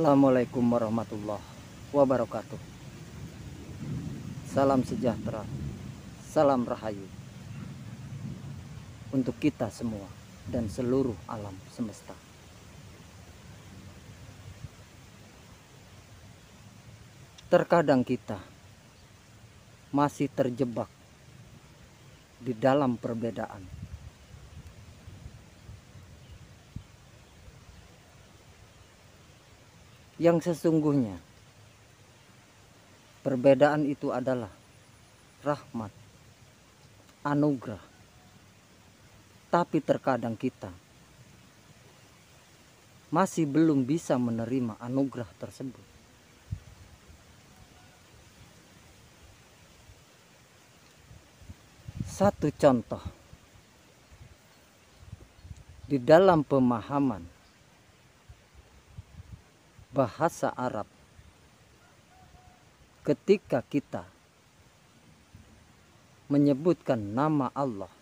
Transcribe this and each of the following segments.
Assalamualaikum warahmatullahi wabarakatuh. Salam sejahtera, salam rahayu untuk kita semua dan seluruh alam semesta. Terkadang kita masih terjebak di dalam perbedaan. Yang sesungguhnya perbedaan itu adalah rahmat, anugerah. Tapi terkadang kita masih belum bisa menerima anugerah tersebut. Satu contoh, di dalam pemahaman bahasa Arab, ketika kita menyebutkan nama Allah,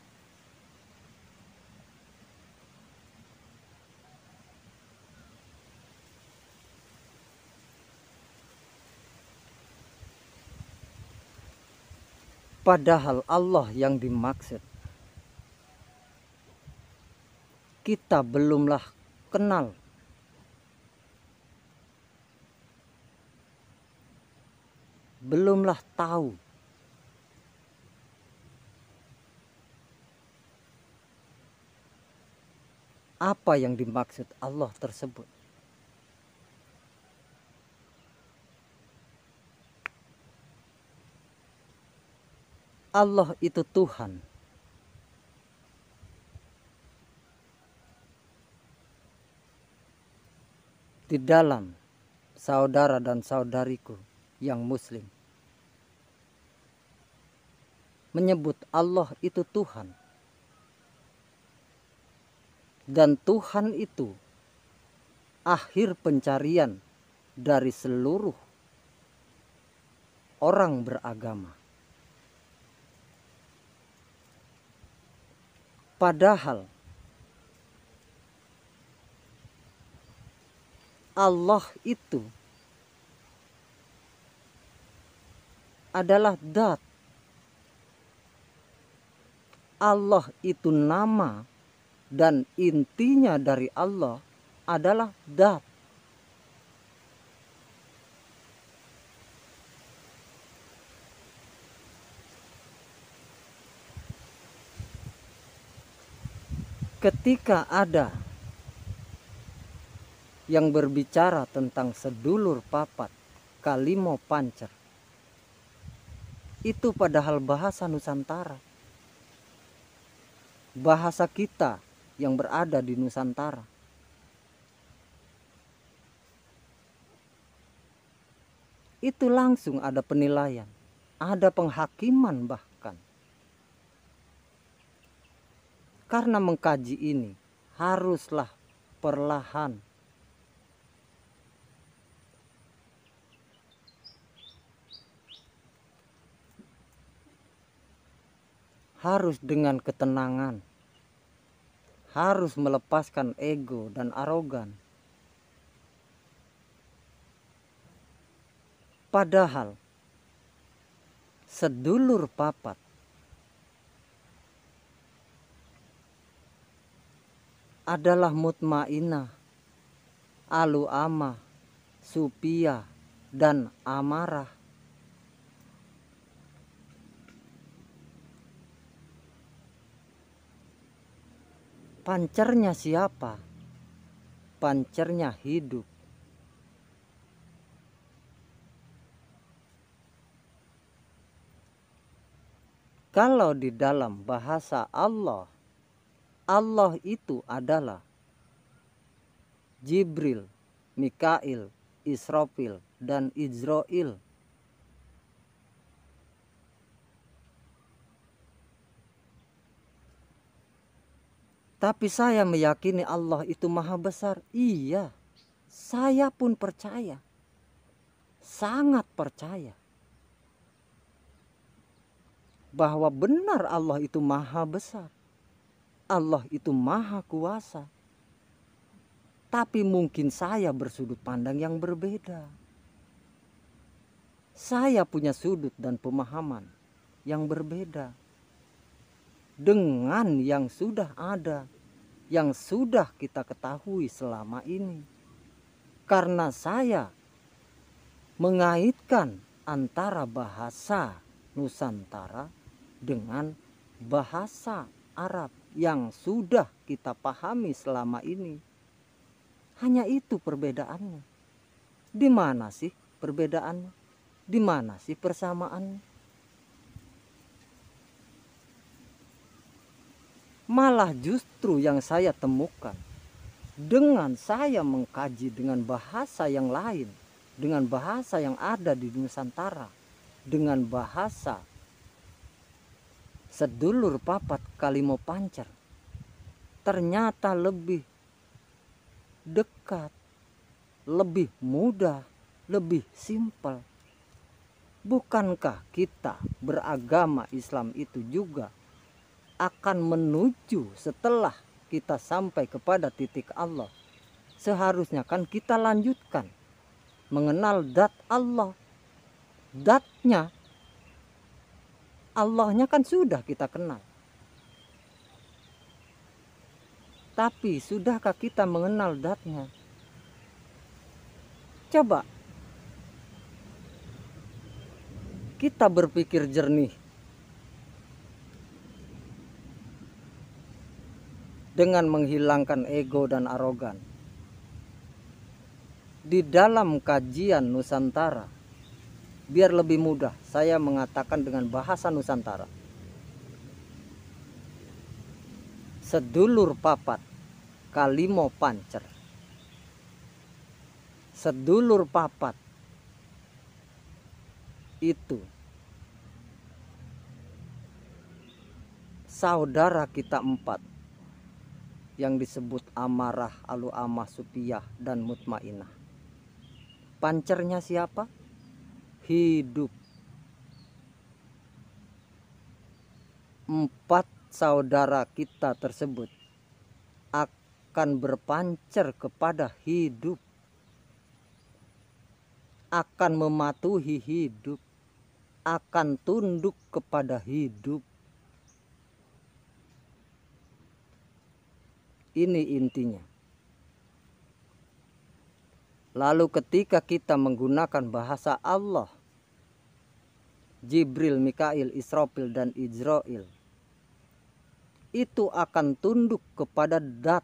padahal Allah yang dimaksud kita belumlah kenal, belumlah tahu. Apa yang dimaksud Allah tersebut? Allah itu Tuhan. Di dalam saudara dan saudariku yang muslim menyebut Allah itu Tuhan. Dan Tuhan itu akhir pencarian dari seluruh orang beragama. Padahal Allah itu adalah Dat. Allah itu nama, dan intinya dari Allah adalah Dat. Ketika ada yang berbicara tentang sedulur papat kalimo pancer, itu padahal bahasa Nusantara, bahasa kita yang berada di Nusantara. Itu langsung ada penilaian, ada penghakiman bahkan. Karena mengkaji ini haruslah perlahan. Harus dengan ketenangan. Harus melepaskan ego dan arogan. Padahal sedulur papat adalah mutmainah, alu'amah, supiyah, dan amarah. Pancernya siapa? Pancernya hidup. Kalau di dalam bahasa Allah, Allah itu adalah Jibril, Mikail, Israfil, dan Izrail. Tapi saya meyakini Allah itu maha besar. Iya, saya pun percaya. Sangat percaya. Bahwa benar Allah itu maha besar. Allah itu maha kuasa. Tapi mungkin saya bersudut pandang yang berbeda. Saya punya sudut dan pemahaman yang berbeda dengan yang sudah ada, yang sudah kita ketahui selama ini. Karena saya mengaitkan antara bahasa Nusantara dengan bahasa Arab yang sudah kita pahami selama ini. Hanya itu perbedaannya. Di mana sih perbedaannya? Di mana sih persamaannya? Malah justru yang saya temukan dengan saya mengkaji dengan bahasa yang lain, dengan bahasa yang ada di Nusantara, dengan bahasa sedulur papat Kalimo Pancer, ternyata lebih dekat, lebih mudah, lebih simpel. Bukankah kita beragama Islam itu juga akan menuju setelah kita sampai kepada titik Allah? Seharusnya kan kita lanjutkan mengenal zat Allah. Zatnya, Allahnya kan sudah kita kenal. Tapi sudahkah kita mengenal zatnya? Coba kita berpikir jernih dengan menghilangkan ego dan arogan. Di dalam kajian Nusantara, biar lebih mudah saya mengatakan dengan bahasa Nusantara. Sedulur papat Kalimo Pancer. Sedulur papat itu saudara kita empat yang disebut amarah, alu'amah, supiyah, dan mutmainah. Pancernya siapa? Hidup. Empat saudara kita tersebut akan berpancer kepada hidup, akan mematuhi hidup, akan tunduk kepada hidup. Ini intinya. Lalu ketika kita menggunakan bahasa Allah, Jibril, Mikail, Israfil, dan Ijrail, itu akan tunduk kepada zat.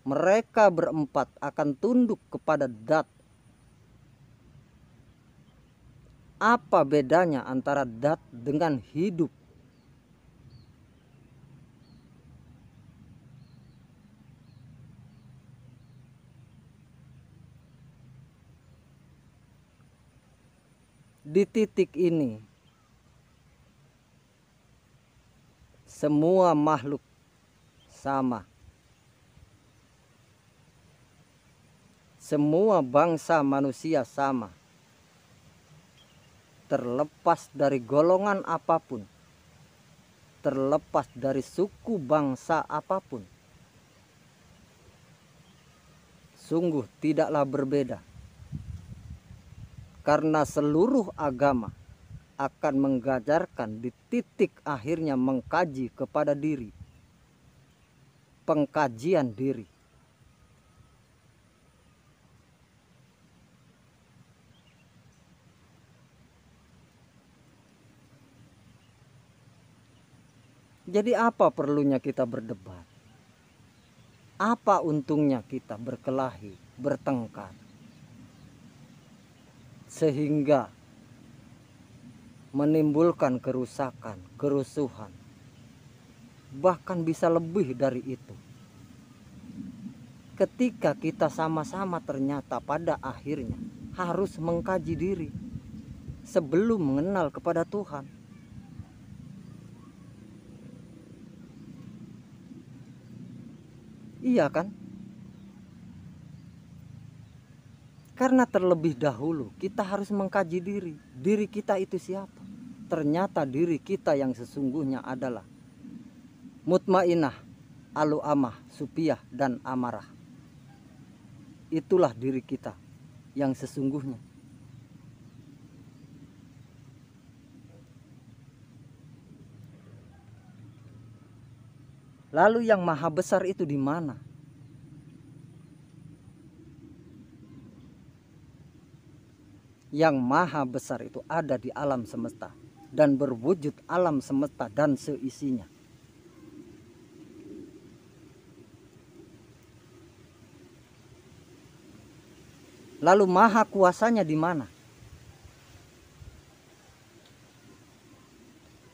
Mereka berempat akan tunduk kepada zat. Apa bedanya antara zat dengan hidup? Di titik ini, semua makhluk sama. Semua bangsa manusia sama. Terlepas dari golongan apapun, terlepas dari suku bangsa apapun. Sungguh tidaklah berbeda. Karena seluruh agama akan mengajarkan di titik akhirnya mengkaji kepada diri. Pengkajian diri. Jadi apa perlunya kita berdebat? Apa untungnya kita berkelahi, bertengkar? Sehingga menimbulkan kerusakan, kerusuhan. Bahkan bisa lebih dari itu. Ketika kita sama-sama ternyata pada akhirnya harus mengkaji diri sebelum mengenal kepada Tuhan. Iya kan? Karena terlebih dahulu kita harus mengkaji diri. Diri kita itu siapa? Ternyata diri kita yang sesungguhnya adalah mutmainah, alu'amah, supiyah, dan amarah. itulah diri kita yang sesungguhnya. Lalu yang maha besar itu di mana? Yang maha besar itu ada di alam semesta dan berwujud alam semesta dan seisinya. Lalu maha kuasanya di mana?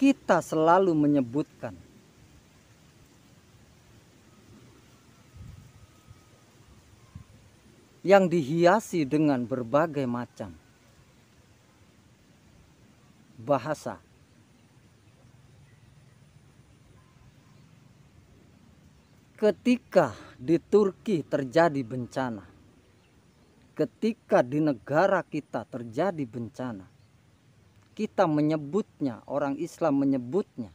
Kita selalu menyebutkan yang dihiasi dengan berbagai macam bahasa. Ketika di Turki terjadi bencana, ketika di negara kita terjadi bencana, kita menyebutnya, orang Islam menyebutnya,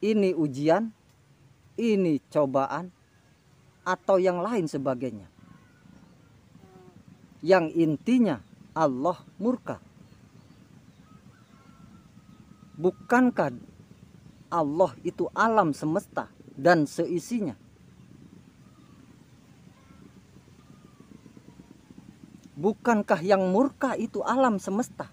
ini ujian, ini cobaan, atau yang lain sebagainya. Yang intinya Allah murka. Bukankah Allah itu alam semesta dan seisinya? Bukankah yang murka itu alam semesta?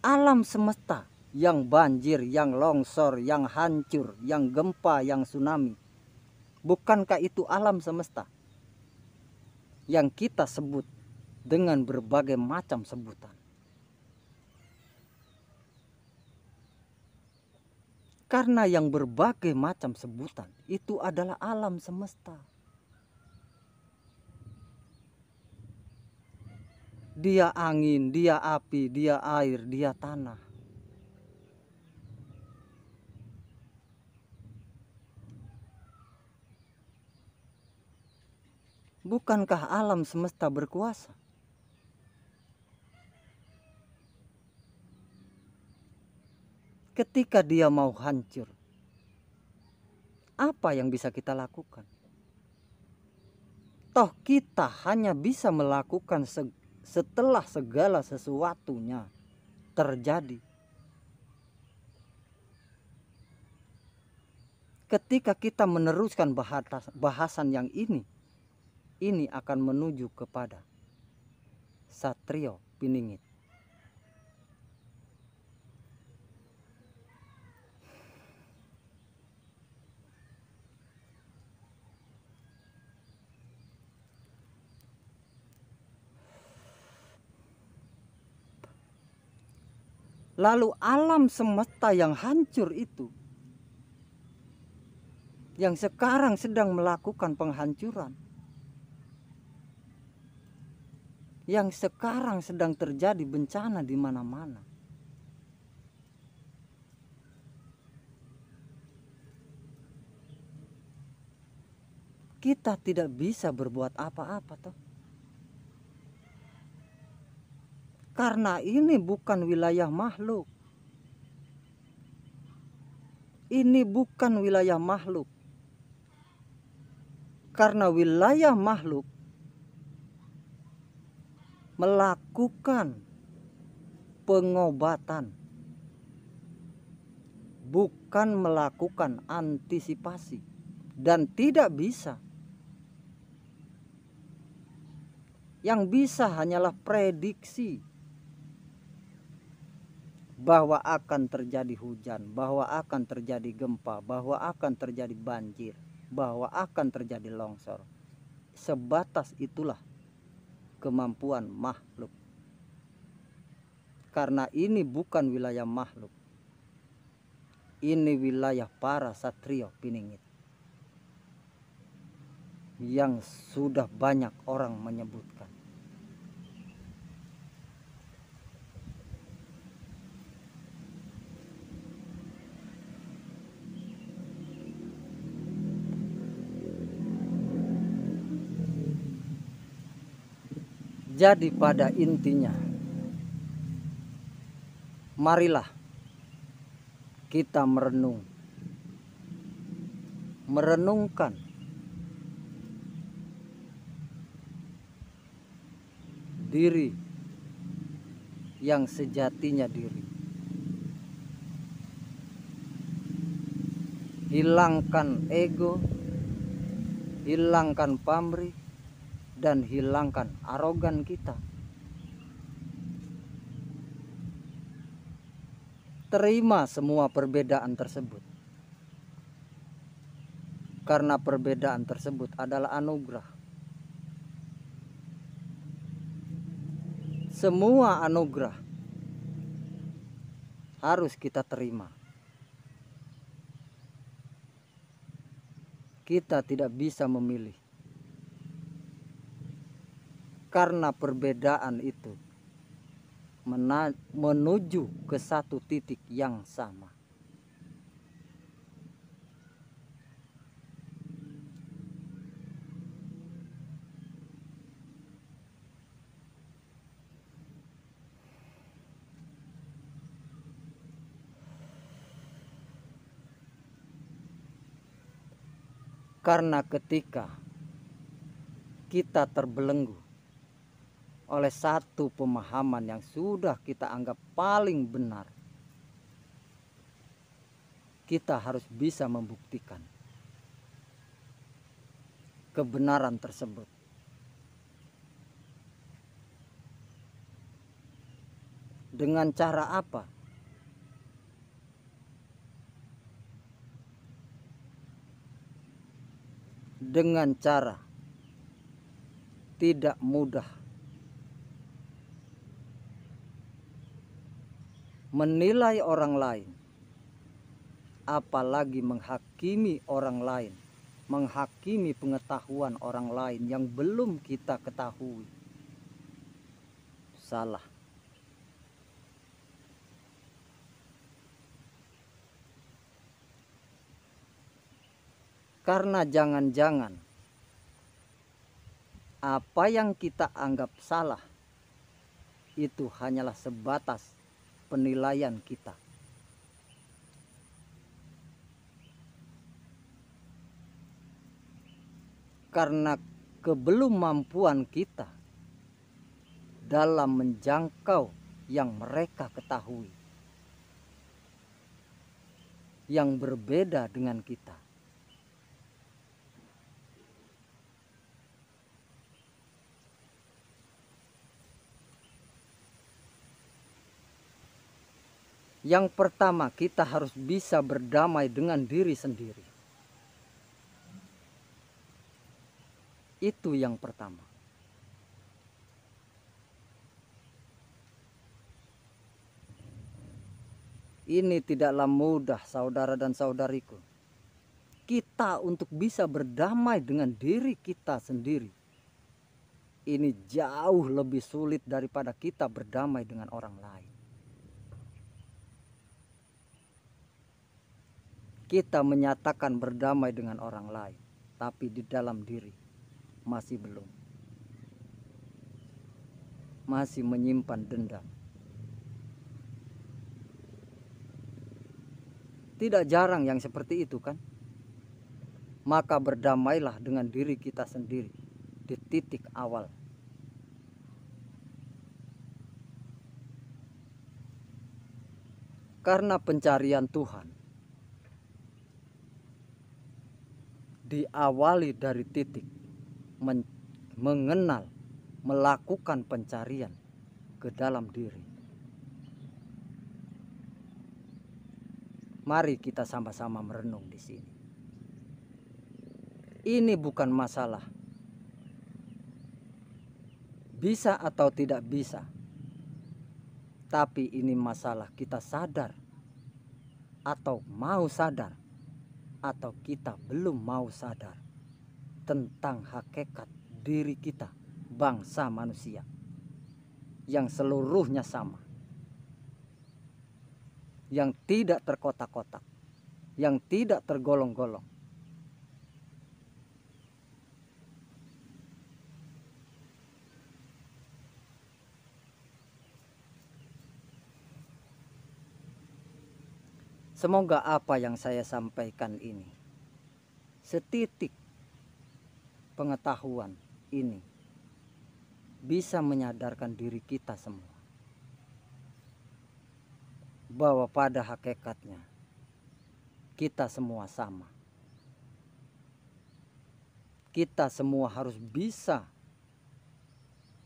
Alam semesta yang banjir, yang longsor, yang hancur, yang gempa, yang tsunami. Bukankah itu alam semesta yang kita sebut dengan berbagai macam sebutan? Karena yang berbagai macam sebutan itu adalah alam semesta. Dia angin, dia api, dia air, dia tanah. Bukankah alam semesta berkuasa? Ketika dia mau hancur, apa yang bisa kita lakukan? Toh kita hanya bisa melakukan setelah segala sesuatunya terjadi. Ketika kita meneruskan bahasan yang ini akan menuju kepada Satrio Piningit. Lalu alam semesta yang hancur itu, yang sekarang sedang melakukan penghancuran, yang sekarang sedang terjadi bencana di mana-mana, kita tidak bisa berbuat apa-apa toh. Karena ini bukan wilayah makhluk. Ini bukan wilayah makhluk. Karena wilayah makhluk melakukan pengobatan, bukan melakukan antisipasi, dan tidak bisa. Yang bisa hanyalah prediksi bahwa akan terjadi hujan, bahwa akan terjadi gempa, bahwa akan terjadi banjir, bahwa akan terjadi longsor. Sebatas itulah kemampuan makhluk. Karena ini bukan wilayah makhluk. Ini wilayah para Satrio Piningit yang sudah banyak orang menyebutkan. Jadi pada intinya Marilah kita merenungkan diri yang sejatinya diri. Hilangkan ego, hilangkan pamrih, dan hilangkan arogan kita. Terima semua perbedaan tersebut, karena perbedaan tersebut adalah anugerah. Semua anugerah harus kita terima. Kita tidak bisa memilih, karena perbedaan itu menuju ke satu titik yang sama. Karena ketika kita terbelenggu oleh satu pemahaman yang sudah kita anggap paling benar, kita harus bisa membuktikan kebenaran tersebut. Dengan cara apa? Dengan cara tidak mudah menilai orang lain, apalagi menghakimi orang lain, menghakimi pengetahuan orang lain yang belum kita ketahui. Salah. Karena jangan-jangan apa yang kita anggap salah itu hanyalah sebatas penilaian kita. Karena kebelum-mampuan kita dalam menjangkau yang mereka ketahui, yang berbeda dengan kita. Yang pertama, kita harus bisa berdamai dengan diri sendiri. Itu yang pertama. Ini tidaklah mudah, saudara dan saudariku. Kita untuk bisa berdamai dengan diri kita sendiri. Ini jauh lebih sulit daripada kita berdamai dengan orang lain. Kita menyatakan berdamai dengan orang lain, tapi di dalam diri masih belum. Masih menyimpan dendam. Tidak jarang yang seperti itu kan? Maka berdamailah dengan diri kita sendiri di titik awal. Karena pencarian Tuhan diawali dari titik mengenal, melakukan pencarian ke dalam diri. Mari kita sama-sama merenung di sini. Ini bukan masalah bisa atau tidak bisa, tapi ini masalah kita sadar atau mau sadar, atau kita belum mau sadar tentang hakikat diri kita, bangsa manusia yang seluruhnya sama, yang tidak terkotak-kotak, yang tidak tergolong-golong. Semoga apa yang saya sampaikan ini, setitik pengetahuan ini, bisa menyadarkan diri kita semua bahwa pada hakikatnya kita semua sama. Kita semua harus bisa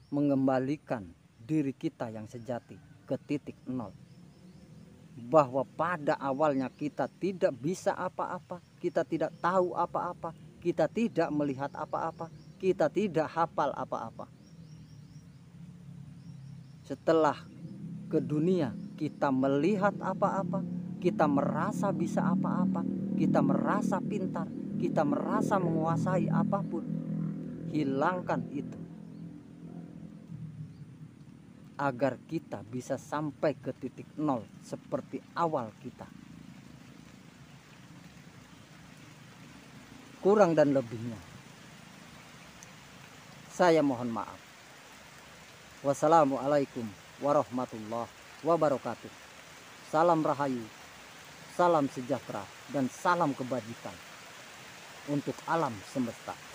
mengembalikan diri kita yang sejati ke titik nol. Bahwa pada awalnya kita tidak bisa apa-apa, kita tidak tahu apa-apa, kita tidak melihat apa-apa, kita tidak hafal apa-apa. Setelah ke dunia kita melihat apa-apa, kita merasa bisa apa-apa, kita merasa pintar, kita merasa menguasai apapun. Hilangkan itu agar kita bisa sampai ke titik nol seperti awal kita. Kurang dan lebihnya saya mohon maaf. Wassalamualaikum warahmatullahi wabarakatuh. Salam rahayu, salam sejahtera, dan salam kebajikan untuk alam semesta.